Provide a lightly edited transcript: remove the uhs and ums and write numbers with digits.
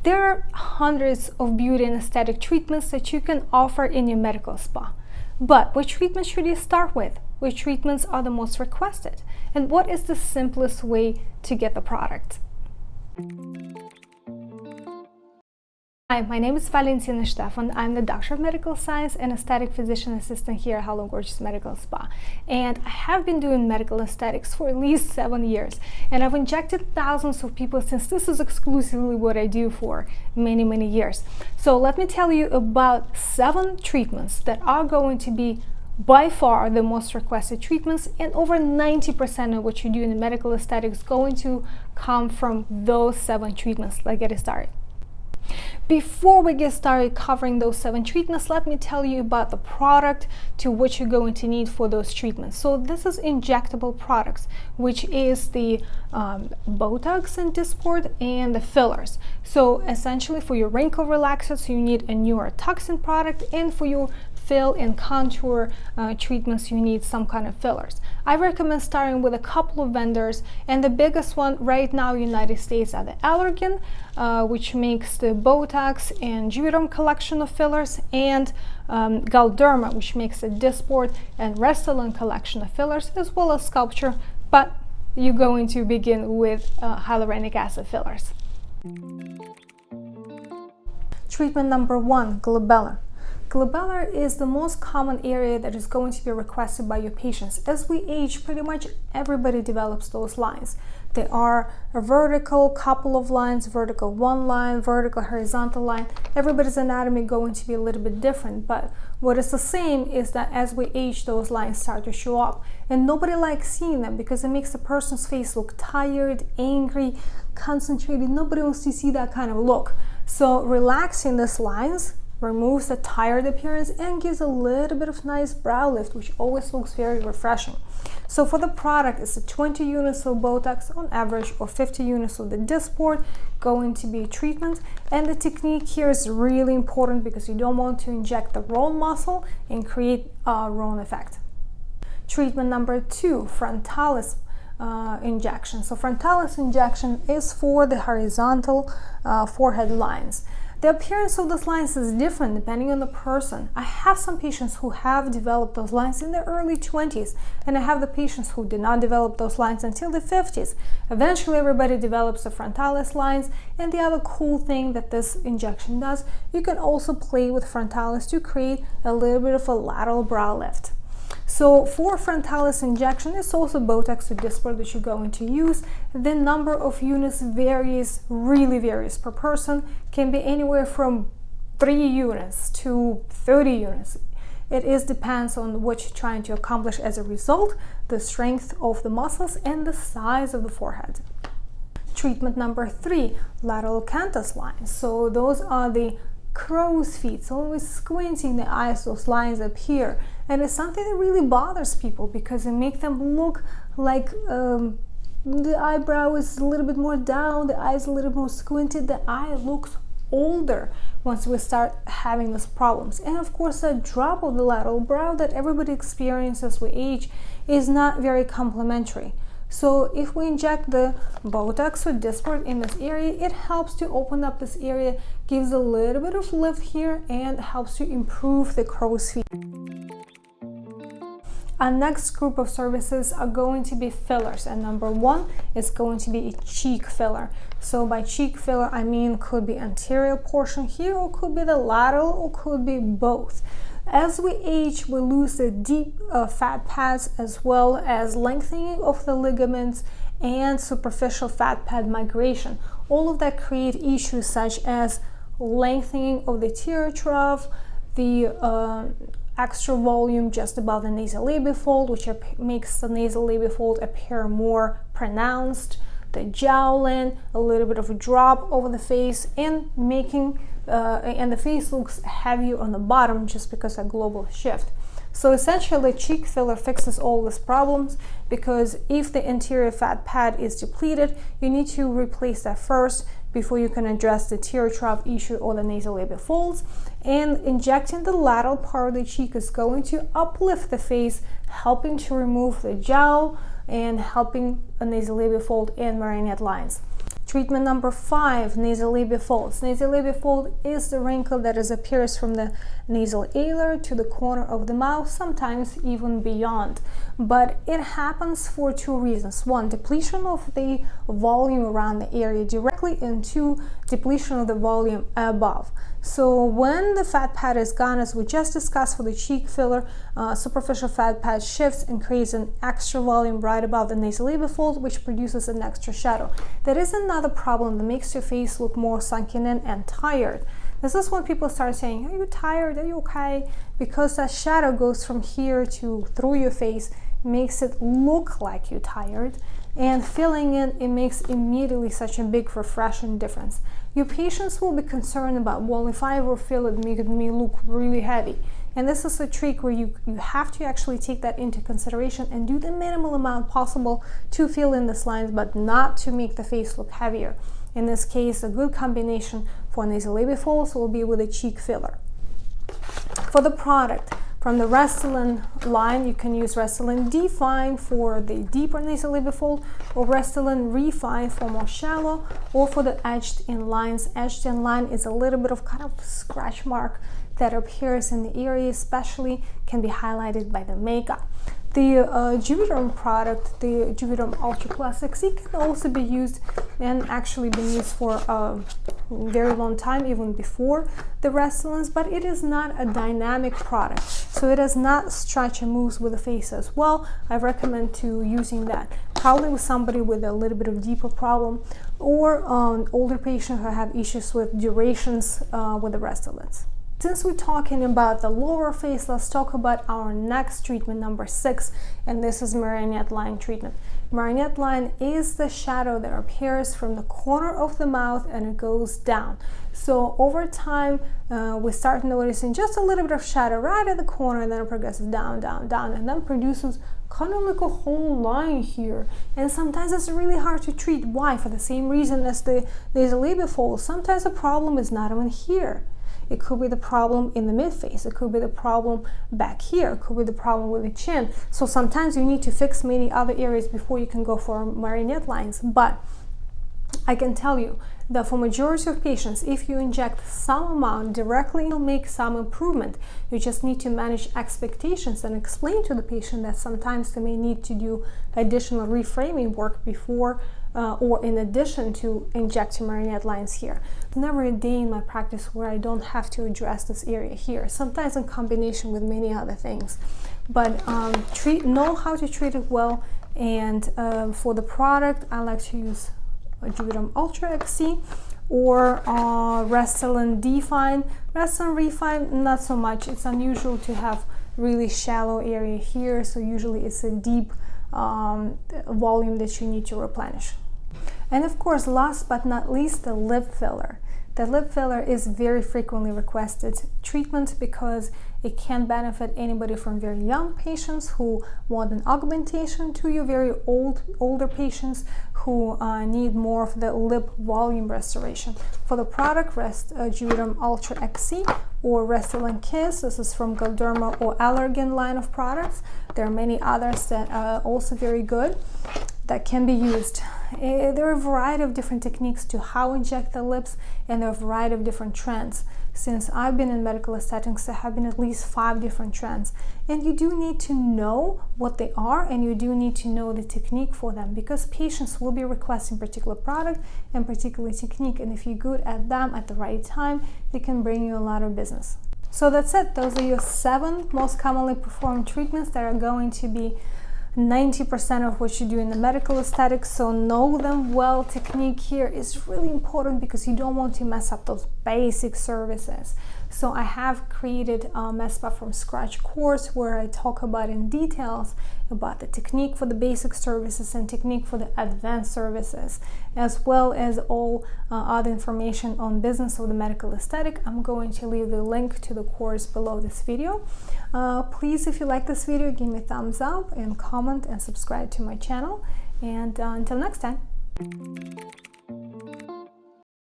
There are hundreds of beauty and aesthetic treatments that you can offer in your medical spa. But which treatments should you start with? Which treatments are the most requested? And what is the simplest way to get the product? Hi, my name is Valentina Stefan. I'm the Doctor of Medical Science and Aesthetic Physician Assistant here at Hello Gorgeous Medical Spa. And I have been doing medical aesthetics for at least 7 years. And I've injected thousands of people since this is exclusively what I do for many years. So let me tell you about 7 treatments that are going to be by far the most requested treatments, and over 90% of what you do in the medical aesthetics is going to come from those 7 treatments. Let's get it started. Before we get started covering those 7 treatments, let me tell you about the product to which you're going to need for those treatments. So this is injectable products, which is the Botox and Dysport and the fillers. So essentially for your wrinkle relaxers, you need a neurotoxin product, and for your fill and contour treatments, you need some kind of fillers. I recommend starting with a couple of vendors, and the biggest one right now in the United States are the Allergan, which makes the Botox and Juvederm collection of fillers, and Galderma, which makes the Dysport and Restylane collection of fillers, as well as Sculpture, but you're going to begin with hyaluronic acid fillers. Treatment number 1, Glabella. Glabella is the most common area that is going to be requested by your patients. As we age, pretty much everybody develops those lines. There are a vertical couple of lines, vertical 1 line, vertical horizontal line. Everybody's anatomy going to be a little bit different, but what is the same is that as we age, those lines start to show up, and nobody likes seeing them because it makes the person's face look tired, angry, concentrated. Nobody wants to see that kind of look. So relaxing these lines removes the tired appearance and gives a little bit of nice brow lift, which always looks very refreshing. So for the product, it's 20 units of Botox on average, or 50 units of the Dysport going to be treatment. And the technique here is really important because you don't want to inject the wrong muscle and create a wrong effect. Treatment number 2, Frontalis injection. So Frontalis injection is for the horizontal forehead lines. The appearance of those lines is different depending on the person. I have some patients who have developed those lines in their early 20s, and I have the patients who did not develop those lines until the 50s. Eventually, everybody develops the Frontalis lines, and the other cool thing that this injection does, you can also play with Frontalis to create a little bit of a lateral brow lift. So for Frontalis injection, it's also Botox or Dysport that you're going to use. The number of units really varies per person, can be anywhere from 3 units to 30 units. It depends on what you're trying to accomplish as a result, the strength of the muscles and the size of the forehead. Treatment number 3, lateral canthus lines. So those are the crow's feet, so always squinting the eyes, those lines up here, and it's something that really bothers people because it makes them look like the eyebrow is a little bit more down, the eyes a little more squinted, the eye looks older once we start having these problems. And of course, that drop of the lateral brow that everybody experiences as we age is not very complimentary. So if we inject the Botox or Dysport in this area, it helps to open up this area, gives a little bit of lift here, and helps to improve the crow's feet. Our next group of services are going to be fillers, and number 1 is going to be a cheek filler. So by cheek filler, I mean could be anterior portion here, or could be the lateral, or could be both. As we age, we lose the deep fat pads, as well as lengthening of the ligaments and superficial fat pad migration. All of that create issues such as lengthening of the tear trough, the extra volume just above the nasolabial fold, which makes the nasolabial fold appear more pronounced, the jowling, a little bit of a drop over the face, and making and the face looks heavier on the bottom just because of global shift. So essentially, cheek filler fixes all these problems, because if the anterior fat pad is depleted, you need to replace that first before you can address the tear trough issue or the nasolabial folds. And injecting the lateral part of the cheek is going to uplift the face, helping to remove the jowl and helping a nasolabial fold and marionette lines. Treatment number 5, nasolabial folds. Nasolabial fold is the wrinkle that appears from the nasal alar to the corner of the mouth, sometimes even beyond. But it happens for 2 reasons. 1, depletion of the volume around the area directly, and 2, depletion of the volume above. So when the fat pad is gone, as we just discussed for the cheek filler, superficial fat pad shifts and creates an extra volume right above the nasolabial fold, which produces an extra shadow. That is another problem that makes your face look more sunken in and tired. This is when people start saying, are you tired? Are you okay? Because that shadow goes from here to through your face, makes it look like you're tired, and filling in, it makes immediately such a big refreshing difference. Your patients will be concerned about, well, if I ever fill it, make me look really heavy. And this is a trick where you have to actually take that into consideration and do the minimal amount possible to fill in these lines, but not to make the face look heavier. In this case, a good combination for nasolabial folds will be with a cheek filler. For the product, from the Restylane line, you can use Restylane Define for the deeper nasolabial fold, or Restylane Refine for more shallow, or for the edged in lines. Edged in line is a little bit of kind of scratch mark that appears in the area, especially can be highlighted by the makeup. The Juvederm product, the Juvederm Ultra Plus XC, can also be used and actually been used for a very long time, even before the Restylane, but it is not a dynamic product, so it does not stretch and moves with the face as well. I recommend to using that probably with somebody with a little bit of deeper problem, or older patient who have issues with durations with the Restylane. Since we're talking about the lower face, let's talk about our next treatment, number 6, and this is Marionette Line treatment. Marionette Line is the shadow that appears from the corner of the mouth and it goes down. So over time, we start noticing just a little bit of shadow right at the corner, and then it progresses down, down, down, and then produces kind of like a whole line here. And sometimes it's really hard to treat. Why? For the same reason as the nasolabial fold. Sometimes the problem is not even here. It could be the problem in the mid-face. It could be the problem back here. It could be the problem with the chin. So sometimes you need to fix many other areas before you can go for marionette lines. But I can tell you that for majority of patients, if you inject some amount directly, you'll make some improvement. You just need to manage expectations and explain to the patient that sometimes they may need to do additional reframing work before or in addition to injecting marionette lines here. There's never a day in my practice where I don't have to address this area here, sometimes in combination with many other things. But know how to treat it well, and for the product, I like to use Juvederm Ultra XC or Restylane Define. Restylane Refine, not so much. It's unusual to have really shallow area here, so usually it's a deep volume that you need to replenish. And of course, last but not least, the lip filler. The lip filler is very frequently requested treatment because it can benefit anybody from very young patients who want an augmentation to your very older patients who need more of the lip volume restoration. For the product, Juvederm Ultra XC or Restylane Kiss. This is from Galderma or Allergan line of products. There are many others that are also very good that can be used. There are a variety of different techniques to how inject the lips, and there are a variety of different trends. Since I've been in medical aesthetics, there have been at least 5 different trends. And you do need to know what they are, and you do need to know the technique for them, because patients will be requesting particular product and particular technique, and if you're good at them at the right time, they can bring you a lot of business. So that's it. Those are your 7 most commonly performed treatments that are going to be 90% of what you do in the medical aesthetics, so know them well. Technique here is really important because you don't want to mess up those basic services. So I have created a Medspa from scratch course where I talk about in details about the technique for the basic services and technique for the advanced services, as well as all other information on business of the medical aesthetic. I'm going to leave the link to the course below this video. Please, if you like this video, give me a thumbs up and comment and subscribe to my channel. And until next time.